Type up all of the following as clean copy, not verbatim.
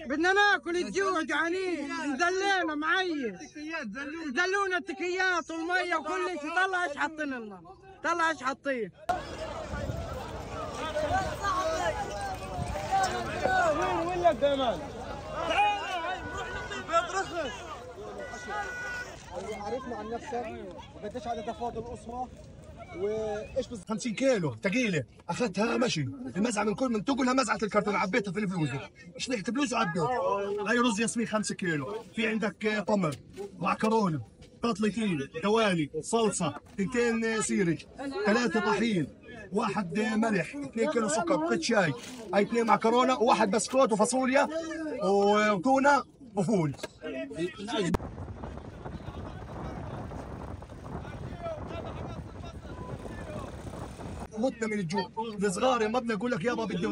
بدنا ناكل الجوع جعانين، نزلينا معيش، زلونا التكيات والميه وكل شيء. طلع ايش حاطين لنا، طلع ايش حاطين. وين لك دايما؟ عرفنا عن نفسك وقديش عدد افراد الاسره وايش 50 كيلو ثقيله اخذتها مشي المزعه من تقولها مزعه الكرتون عبيتها في الفلوزه شلحت فلوس وعبيت. هاي رز ياسمين 5 كيلو، في عندك تمر معكرونه قطلتين دوالي صلصه 2 سيرج 3 طحين 1 ملح 2 كيلو سكر قط شاي هاي 2 معكرونه و1 بسكوت وفاصوليا وتونه وفول. متنا من الجوع، الصغار ما بدنا نقول لك يابا بدي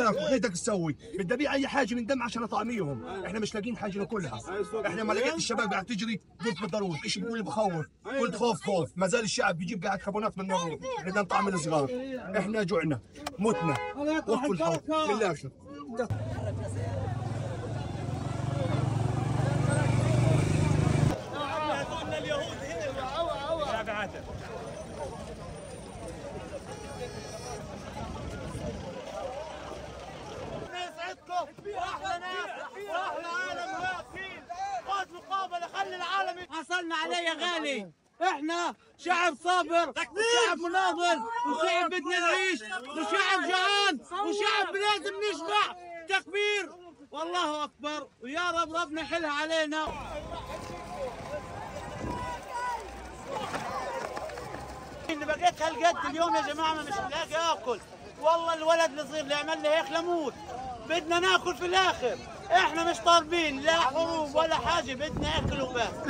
اكل، بدك تسوي؟ بدي ابيع اي حاجه من دم عشان اطعميهم، احنا مش لاقيين حاجه ناكلها، احنا ما لقيت الشباب قاعد تجري قلت بالضروره، ايش بيقول بخوف، قلت خوف، ما زال الشعب بيجيب قاعد كابونات من النار، بدنا نطعم الصغار، احنا جوعنا، متنا، وقفوا الحرب من الاخر. واحلى ناس واحلى عالم واقفين قوة مقابلة. خلي العالم حصلنا عليه يا غالي. احنا شعب صابر وشعب مناضل وشعب بدنا نعيش وشعب جوعان وشعب لازم نشبع. تكبير والله اكبر ويا رب ربنا يحلها علينا. اللي بقيت هالقد اليوم يا جماعه مش لاقي اكل، والله الولد الصغير اللي عمل لي هيك لموت. بدنا ناكل في الاخر، احنا مش طالبين لا حروب ولا حاجه، بدنا اكل وبس.